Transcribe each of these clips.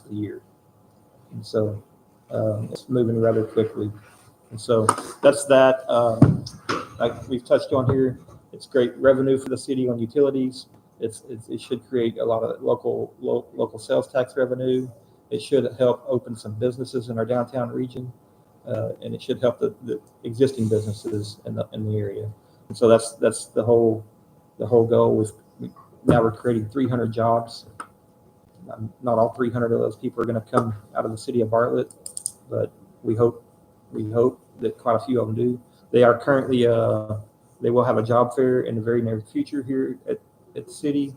of the year. And so it's moving rather quickly. And so that's that. Like we've touched on here, it's great revenue for the city on utilities. It should create a lot of local sales tax revenue. It should help open some businesses in our downtown region, and it should help the existing businesses in the area. And so that's the whole goal. Now we're creating 300 jobs. Not all 300 of those people are going to come out of the city of Bartlett, but we hope that quite a few of them do. They are currently they will have a job fair in the very near future here at the city.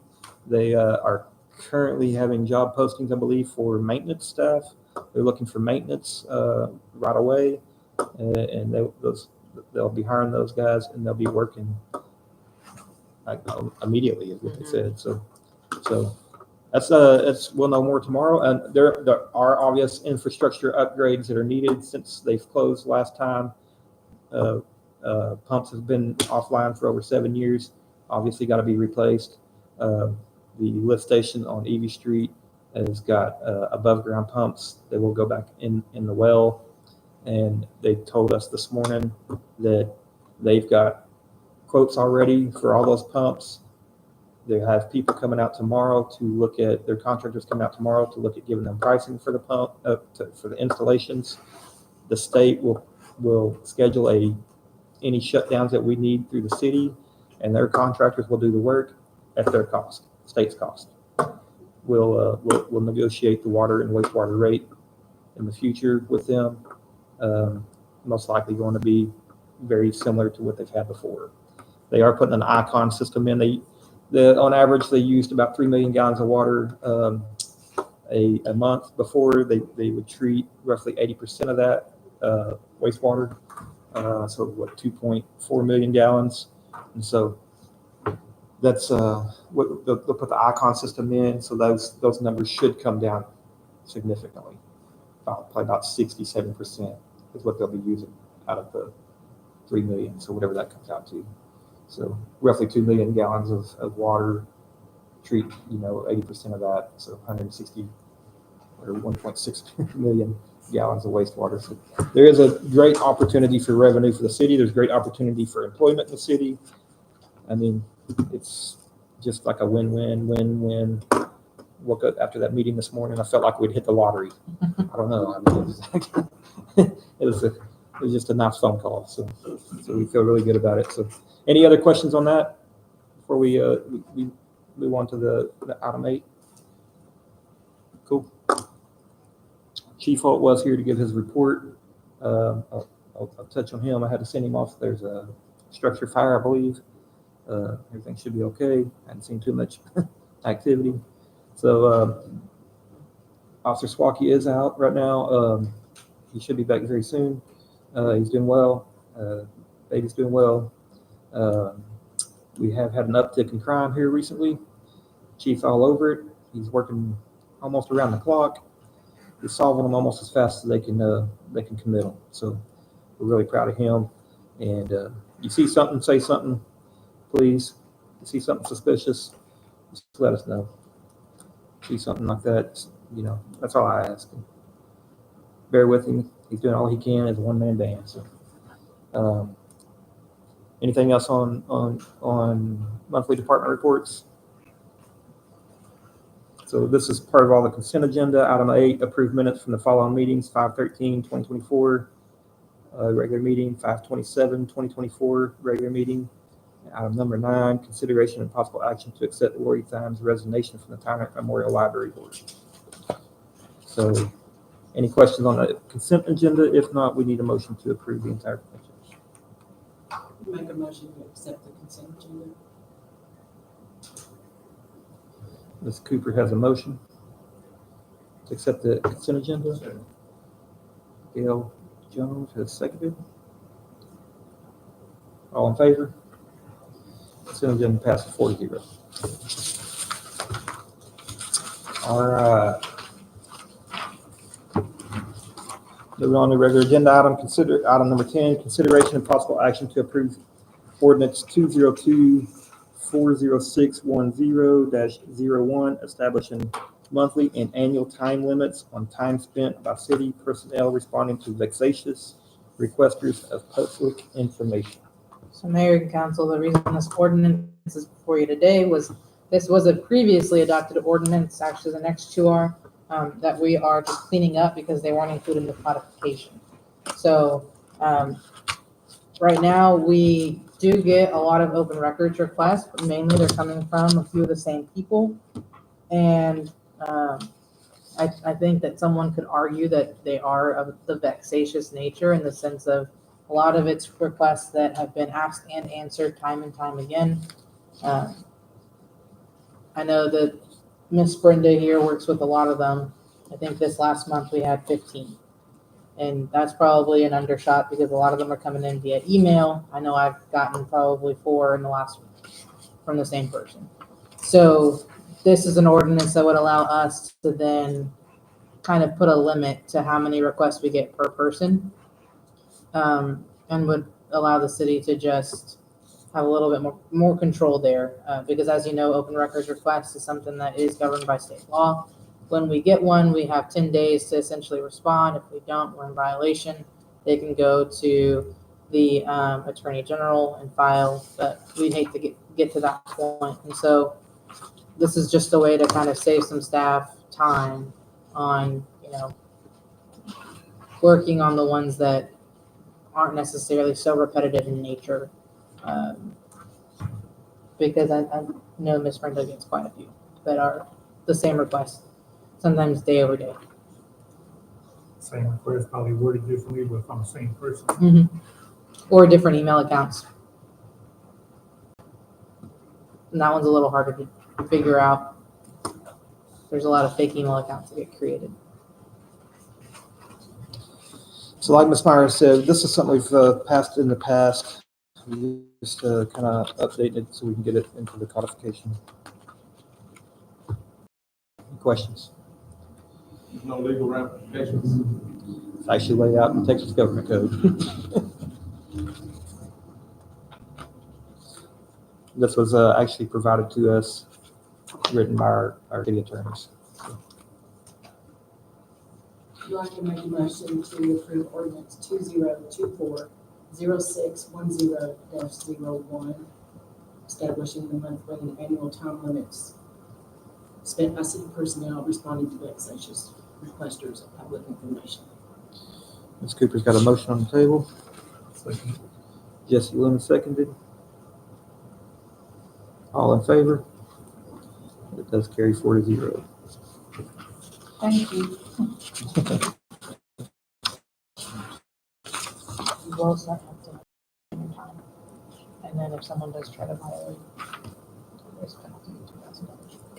They are currently having job postings, I believe, for maintenance staff. They're looking for maintenance right away, and they'll be hiring those guys, and they'll be working immediately, is what they said. So that's we'll know more tomorrow. And there are obvious infrastructure upgrades that are needed since they've closed last time. Pumps have been offline for over 7 years. Obviously, got to be replaced. The lift station on Evie Street has got above ground pumps that will go back in the well. And they told us this morning that they've got quotes already for all those pumps. They have people coming out tomorrow to look at their contractors coming out tomorrow to look at giving them pricing for the pump for the installations. The state will schedule any shutdowns that we need through the city, and their contractors will do the work at their cost, state's cost. We'll negotiate the water and wastewater rate in the future with them. Most likely going to be very similar to what they've had before. They are putting an Icon system in. On average, they used about 3 million gallons of water a month before. They would treat roughly 80% of that wastewater. So what, 2.4 million gallons. And so that's what they'll put the Icon system in. So those numbers should come down significantly. Probably about 67% is what they'll be using out of the 3 million. So whatever that comes out to. So roughly 2 million gallons of water, treat 80% of that. So 160 or 1.6 million gallons of wastewater. So there is a great opportunity for revenue for the city. There's great opportunity for employment in the city. I mean, it's just like a win-win-win-win. Woke up after that meeting this morning, I felt like we'd hit the lottery. I don't know. I mean, it was just a nice phone call. So we feel really good about it. So any other questions on that before we move on to the item 8? Cool. Chief Holt was here to give his report. I'll touch on him. I had to send him off. There's a structure fire, I believe. Everything should be okay. I hadn't seen too much activity. So Officer Swalky is out right now. He should be back very soon. He's doing well. Baby's doing well. We have had an uptick in crime here recently. Chief's all over it. He's working almost around the clock. He's solving them almost as fast as they can commit them. So we're really proud of him. And you see something, say something, please. You see something suspicious, just let us know. See something like that, that's all I ask. Bear with him. He's doing all he can as a one-man band. So, anything else on monthly department reports? So this is part of all the consent agenda. Item 8, approved minutes from the following meetings: 5/13/2024 regular meeting, 5/27/2024 regular meeting. Item number 9, consideration and possible action to accept Lori Thyme's resignation from the Tyrant Memorial Library Board. So any questions on the consent agenda? If not, we need a motion to approve the entire consent agenda. Make a motion to accept the consent agenda. Ms. Cooper has a motion to accept the consent agenda. Gail Jones has seconded. All in favor? Consent agenda passes 4-0. All right. Moving on to regular agenda item. Item number 10, consideration and possible action to approve ordinance 202-40610-01, establishing monthly and annual time limits on time spent by city personnel responding to vexatious requesters of public information. So Mayor and Council, the reason this ordinance is before you today was, this was a previously adopted ordinance, actually the next two are, that we are just cleaning up because they weren't included in the codification. So, right now, we do get a lot of open records requests, but mainly they're coming from a few of the same people. And, I think that someone could argue that they are of the vexatious nature in the sense of a lot of it's requests that have been asked and answered time and time again. I know that Miss Brenda here works with a lot of them. I think this last month we had 15. And that's probably an undershot because a lot of them are coming in via email. I know I've gotten probably 4 in the last week from the same person. So this is an ordinance that would allow us to then kind of put a limit to how many requests we get per person, and would allow the city to just have a little bit more control there. Because as you know, open records request is something that is governed by state law. When we get one, we have 10 days to essentially respond. If we don't, we're in violation. They can go to the Attorney General and file, but we hate to get to that point. And so this is just a way to kind of save some staff time on, working on the ones that aren't necessarily so repetitive in nature. Because I know Miss Brenda gets quite a few that are the same request, sometimes day over day. Same request, probably worded differently, but from the same person. Or different email accounts. And that one's a little harder to figure out. There's a lot of fake email accounts that get created. So like Ms. Myers said, this is something we've passed in the past. We just kind of update it so we can get it into the codification. Any questions? No legal ramifications. It's actually laid out in Texas Government Code. This was actually provided to us, written by our city attorneys. I'd like to make a motion to approve ordinance 2024-0610-01, establishing the monthly and annual time limits spent by city personnel responding to vexatious requesters of public information. Ms. Cooper's got a motion on the table. Second. Jesse Lemon seconded. All in favor? It does carry 4-0. Thank you. You also have to, and then if someone does try to violate, there's penalty of $2,000.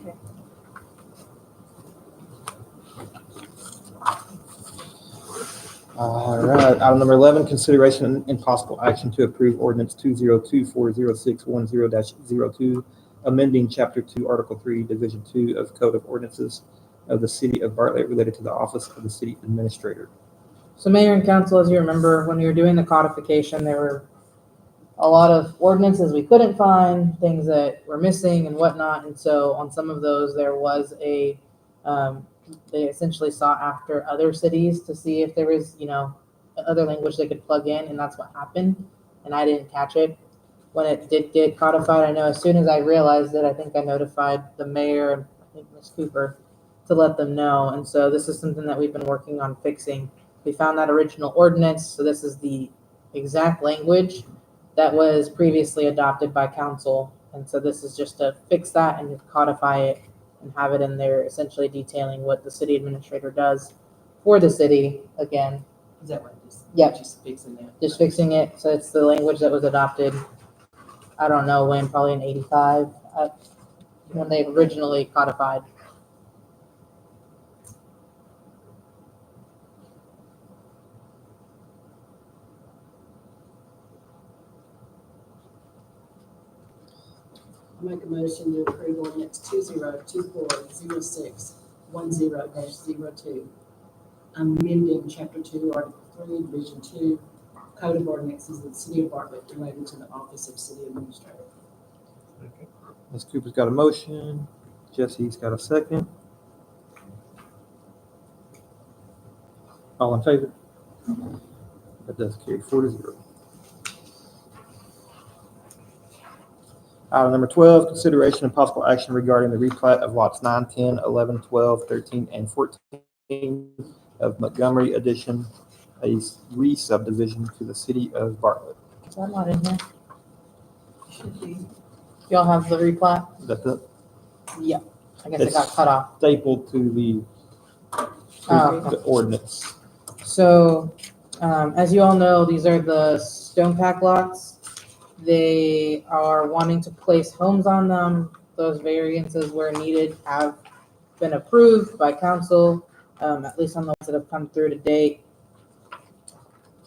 Okay. All right, item number 11, consideration and possible action to approve ordinance 20240610-02, amending chapter 2, article 3, division 2 of Code of Ordinances of the City of Bartlett related to the office of the city administrator. So Mayor and Council, as you remember, when we were doing the codification, there were a lot of ordinances we couldn't find, things that were missing and whatnot. And so on some of those, there was they essentially sought after other cities to see if there was, other language they could plug in. And that's what happened. And I didn't catch it. When it did get codified, I know as soon as I realized it, I think I notified the mayor and I think Ms. Cooper to let them know. And so this is something that we've been working on fixing. We found that original ordinance. So this is the exact language that was previously adopted by council. And so this is just to fix that and codify it and have it in there, essentially detailing what the city administrator does for the city. Again, Is that right? Yep. Just fixing that. just fixing it. So it's the language that was adopted, I don't know when, probably in 85, when they originally codified. I make a motion to approve ordinance 2024-0610-02, amending chapter 2, article 3, division 2, Code of Ordinances of the City of Bartlett related to the office of city administrator. Ms. Cooper's got a motion. Jesse's got a second. All in favor? That does carry 4-0. Item number 12, consideration and possible action regarding the replat of lots 9, 10, 11, 12, 13, and 14 of Montgomery Addition, a re-subdivision to the city of Bartlett. Is that not in here? Y'all have the replat? That's the Yeah. I guess it got cut off. staple to the Oh, ordinance. So, as you all know, these are the stone pack lots. They are wanting to place homes on them. Those variances where needed have been approved by council, at least on the ones that have come through to date.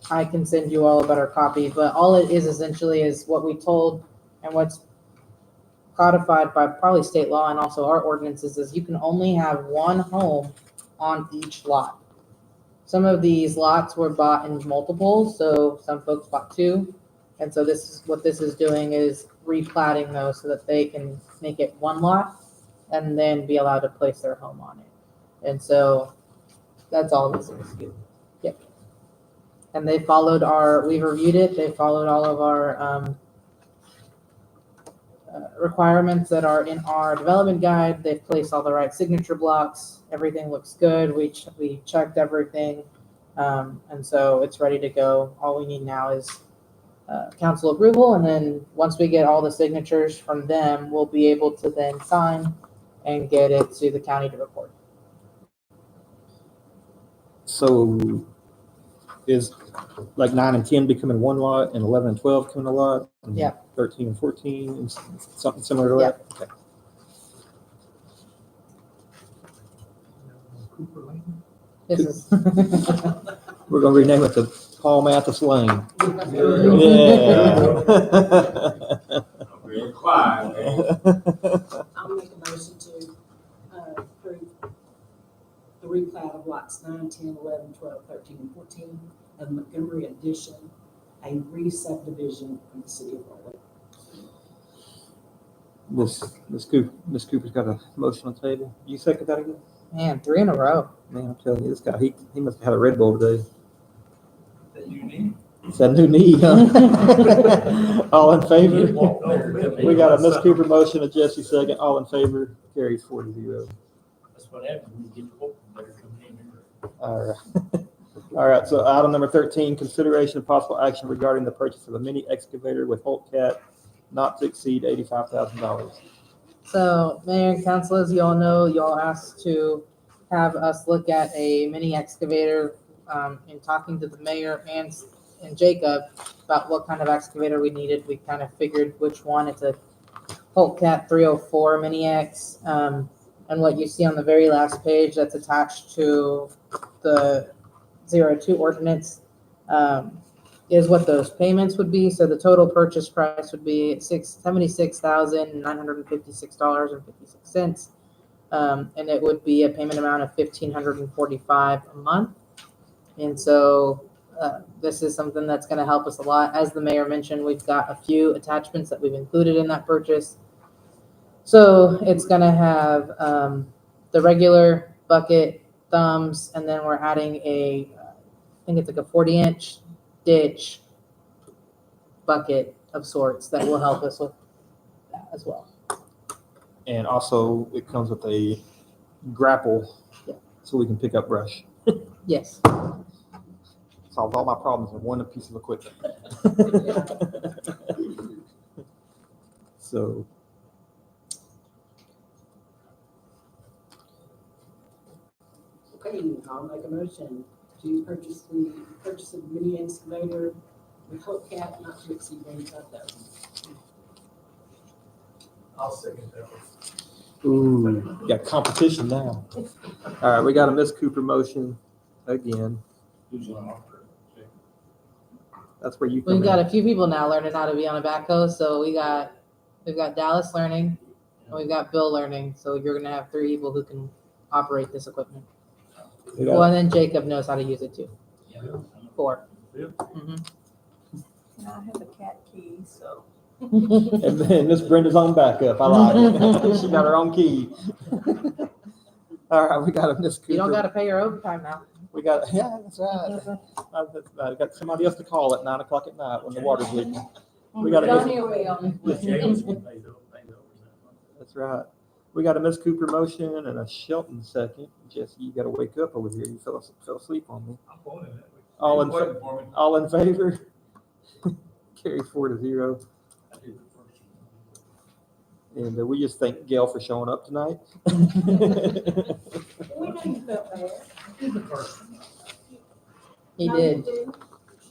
I can send you all a better copy, but all it is essentially is what we told and what's codified by probably state law and also our ordinances is you can only have one home on each lot. Some of these lots were bought in multiples, so some folks bought two. And so this is what this is doing is replatting those so that they can make it one lot and then be allowed to place their home on it. And so that's all this is. Yep. And they followed we've reviewed it. They followed all of our requirements that are in our development guide. They've placed all the right signature blocks. Everything looks good. We checked everything. And so it's ready to go. All we need now is council approval. And then once we get all the signatures from them, we'll be able to then sign and get it to the county to record. So is like 9 and 10 becoming one lot and 11 and 12 becoming a lot? And Yeah. 13 and 14 and something similar to that? Okay. Cooper Lane. This is. We're going to rename it to Paul Mathis Lane. Real quiet, man. I'll make a motion to approve the replat of lots 9, 10, 11, 12, 13, and 14 of Montgomery Addition, a re-subdivision from the city of Bartlett. Miss Cooper's got a motion on the table. You second that again? Man, 3 in a row. Man, I'm telling you, this guy, he must have had a Red Bull today. That you need. It's that new knee, huh? All in favor? We got a Miss Cooper motion, a Jesse second. All in favor? Carries 4-0. That's what happens when you get the book better coming in here. All right. All right, so item number 13, consideration of possible action regarding the purchase of a mini excavator with Holt Cat not to exceed $85,000. So, Mayor and Council, as you all know, you all asked to have us look at a mini excavator. In talking to the mayor and Jacob about what kind of excavator we needed, we kind of figured which one. It's a Holt Cat 304 Mini X. And what you see on the very last page that's attached to the 02 ordinance is what those payments would be. So the total purchase price would be $76,956.56. And it would be a payment amount of $1,545 a month. And so this is something that's going to help us a lot. As the mayor mentioned, we've got a few attachments that we've included in that purchase. So it's going to have the regular bucket, thumbs, and then we're adding I think it's like a 40-inch ditch bucket of sorts that will help us with that as well. And also, it comes with a grapple so we can pick up brush. Yes. Solved all my problems in one piece of equipment. So. Okay, I'll make a motion to purchase the mini excavator with Hope Cat not to exceed $85,000. I'll second that one. Ooh, got competition now. All right, we got a Miss Cooper motion again. Who's on offer? That's where you come We've got in. a few people now learning how to be on a backhoe. So we've got Dallas learning and we've got Bill learning. So you're going to have 3 people who can operate this equipment. We got- Well, and then Jacob knows how to use it too. Yeah. 4. Yeah. Mhm. And I have a cat key, so. And then Miss Brenda's on backup. I like it. She got her own key. All right, we got a Miss Cooper. You don't got to pay your overtime now. We got, yeah, that's right. I got somebody else to call at 9 o'clock at night when the water's leaking. We got Don't a, hear we on. that's right. We got a Miss Cooper motion and a Shelton second. Jesse, you gotta wake up over here. You fell asleep on me. I'm going in that way. All in, Waiting for me. all in favor? Carry 4-0. And we just thank Gail for showing up tonight. We know you felt bad. He No, did. you didn't?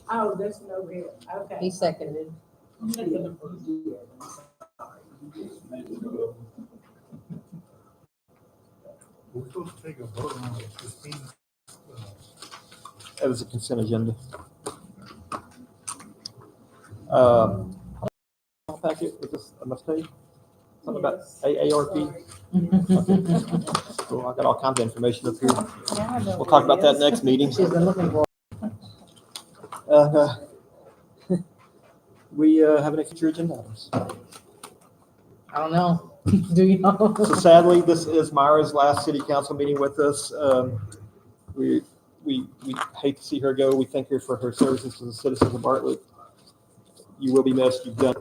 Oh, there's no real, okay. He seconded. We're supposed to take a vote on the 15. That was a consent agenda. Packet, is this a mistake? Something about AARP? Cool, I got all kinds of information up here. We'll talk about that next meeting. She's been looking for. We have any future agenda items? I don't know. Do you know? So sadly, this is Myra's last city council meeting with us. We hate to see her go. We thank her for her services to the citizens of Bartlett. You will be missed. You've done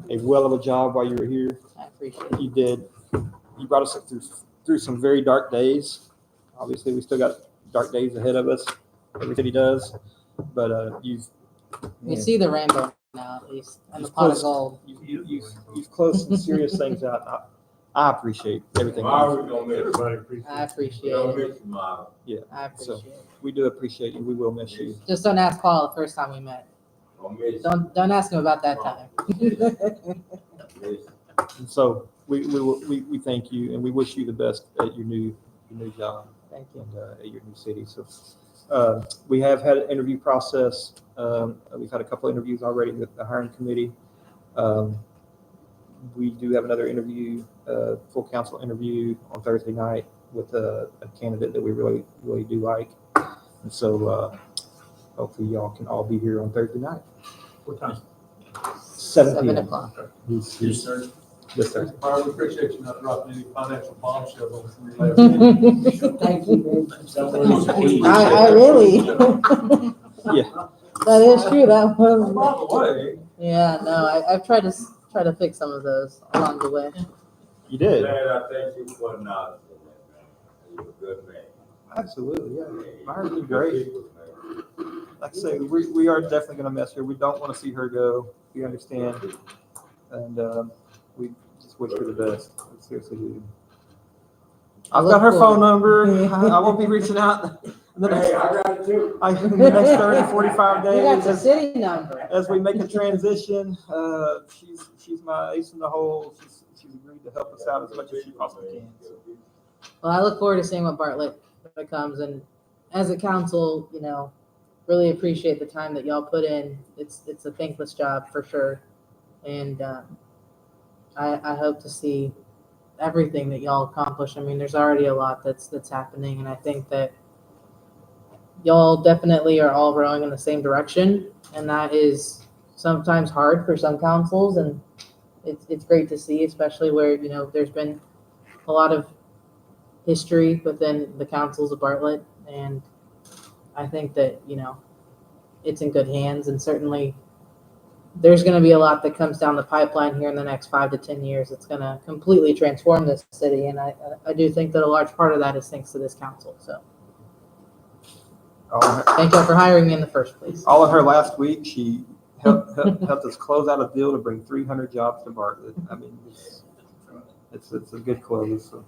a well of a job while you were here. I appreciate it. You did. You brought us through some very dark days. Obviously, we still got dark days ahead of us. Every city does. But You see the rainbow now, at least, and the It's pot of close. gold. you've closed some serious things out. I appreciate everything. Tomorrow we gonna miss. Everybody appreciates I it. We appreciate gonna it. miss tomorrow. I appreciate it. We do appreciate you. We will miss you. Just don't ask Paul the first time we met. Gonna miss. Don't ask him about that time. Miss. And so we thank you and we wish you the best at your new job Thank you. and at your new city. So we have had an interview process. We've had a couple interviews already with the hiring committee. We do have another interview, full council interview on Thursday night with a candidate that we really do like. And so hopefully y'all can all be here on Thursday night. What time? 7 7 p.m. o'clock. This sir. Thursday. I appreciate you not dropping any financial bombshells on us in the last. Thank you very much. I really. Yeah. That is true. That By was. the way, Yeah, no, I've tried to fix some of those along the way. You did. Man, I thank you for the knowledge of that, man. You're a good man. Absolutely. Yeah. Myra's been Good great. people, man. Like I say, we are definitely going to miss her. We don't want to see her go. We understand. And we just wish her the best. We seriously do. I've got her phone number. I won't be reaching out in the Hey, next, I got it too. in the next 30, 45 You got days. the city number. As we make a transition, she's my ace in the hole. She's agreed to help us out as much as she possibly can. So, Well, I look forward to seeing what Bartlett becomes, and as a council, really appreciate the time that y'all put in. It's a thankless job for sure, and I hope to see everything that y'all accomplish. I mean, there's already a lot that's happening, and I think that y'all definitely are all rowing in the same direction, and that is sometimes hard for some councils, and it's great to see, especially where there's been a lot of history within the councils of Bartlett, and I think that it's in good hands, and certainly there's going to be a lot that comes down the pipeline here in the next 5 to 10 years. It's going to completely transform this city, and I do think that a large part of that is thanks to this council. So thank y'all for hiring me in the first place. all of her last week, she helped us close out a deal to bring 300 jobs to Bartlett. I mean, it's a good close. So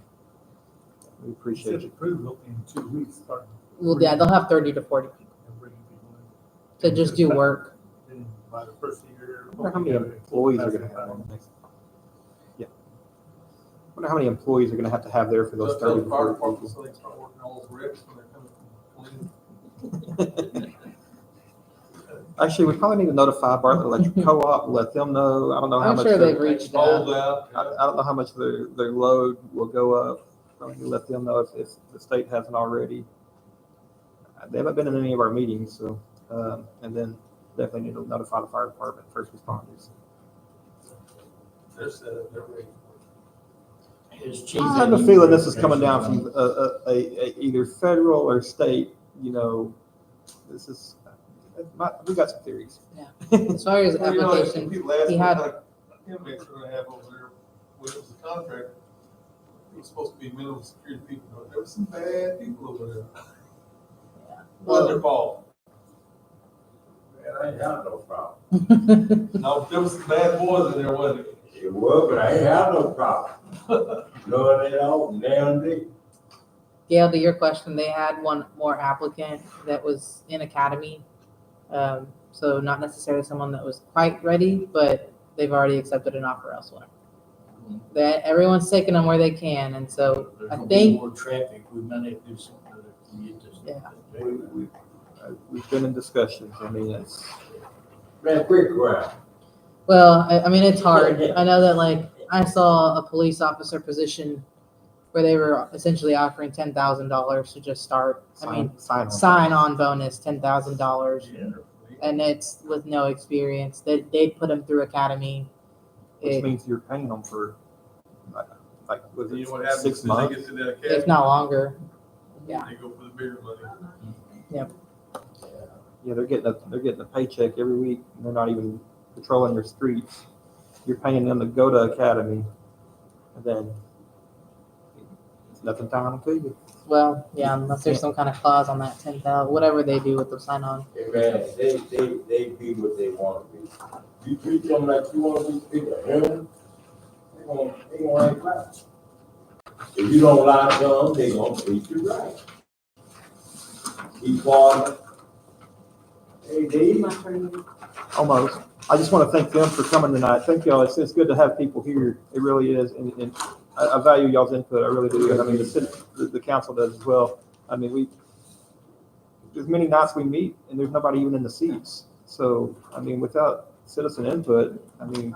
we appreciate Said you. approval in 2 weeks, starting. Well, yeah, they'll have 30 to 40 people Bringing people in. to just do work. Then by the first year. I wonder how many employees are going to have on the next. Yeah. I wonder how many employees are going to have there for those 30 to 40 people. So they start working all those reps when they're coming from clean. Actually, we probably need to notify Bartlett Electric Co-op, let them know. I don't know how I'm much. sure their- they've reached Fold out. out. I don't know how much their load will go up. Probably let them know if the state hasn't already. They haven't been in any of our meetings, so, and then definitely need to notify the fire department, first responders. They're set up, they're ready. I have a feeling this is coming down from either federal or state you know, this is, we got some theories. As far as Well, you know, application, people ask he me had- what kind of inmates we're gonna have over there, when it was a contract, it was supposed to be minimum security people, but there were some bad people over there. Wasn't their fault. Man, I ain't have no problem. No, there was some bad boys in there, wasn't it? It was, but I ain't have no problem. No, they don't, damn they. Gail, to your question, they had one more applicant that was in academy. So not necessarily someone that was quite ready, but they've already accepted an offer elsewhere. That everyone's taking them where they can, and so There's I gonna be think, more traffic, we might have to do something to get this. Yeah. We've been in discussions. I mean, it's, Man, quick round. well, I mean, it's hard. I know that, like, I saw a police officer position where they were essentially offering $10,000 to just start. I mean, sign on bonus, $10,000, and it's with no experience. They'd put them through academy. which means you're paying them for, like, was You it know what happens 6 when they months? get to that If academy? not longer. Yeah. They go for the bigger money. Yeah, they're getting a paycheck every week, and they're not even patrolling your streets. You're paying them to go to academy, and then it's nothing tying them to you. Well, yeah, unless there's some kind of clause on that 10,000, whatever they do with the sign on. Hey, man, they be what they wanna be. You treat them like you wanna be treated, they gonna act right. If you don't lie to them, they gonna treat you right. Keep quiet. Hey, Dave. My turn. Almost. I just want to thank them for coming tonight. Thank y'all. It's good to have people here. It really is, and I value y'all's input. I really do. And I mean, the council does as well. I mean, there's many nights we meet, and there's nobody even in the seats. So, I mean, without citizen input, I mean,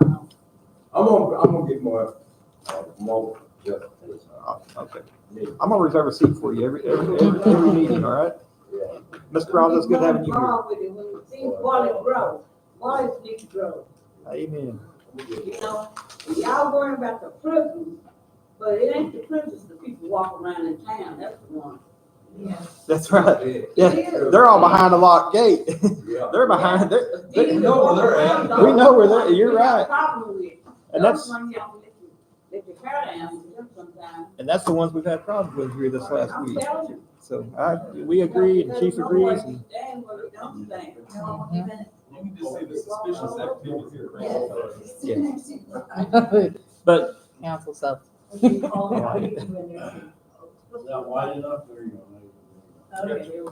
I'm gonna get more justice. okay. I'm gonna reserve a seat for you every meeting. All right, Yeah. Mr. Rollins, it's good having you here. When you see quality grow, quality need to grow. Amen. You know, y'all worrying about the prisons, but it ain't the prisons, the people walking around in town, that's the one. That's right. Yeah, they're all behind a locked gate. Yeah. They're behind. We know where they're at. We know where they're. You're right. Problem with. And that's Those ones y'all let your hair down to them sometimes. And that's the ones we've had problems with here this last I'm week. telling you. So we agree, and Chief agrees, and Stand where you don't stand. You can just see the suspicious activity here. yeah. But Council stuff. Not wide enough, or you Okay, here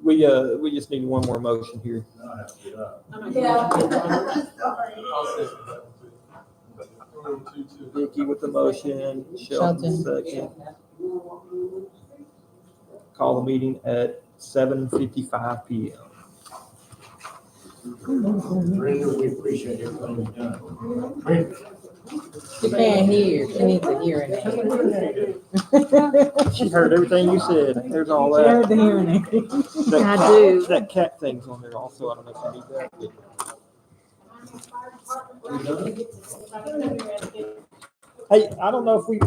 we go. we just need one more motion here. not have to get up. Yeah. I'll Sorry. second that one too. Vicky with the motion, Shelton second. Call the meeting at 7:55 p.m. Brenda, we appreciate everything you've done. Brenda. She can't hear. She needs a hearing aid. She heard everything you said. There's all She heard that. the hearing aid. That I do. That cat thing's on there also. I don't know if you need that. Hey, I don't know if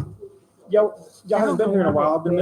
y'all haven't been here in a while. I've been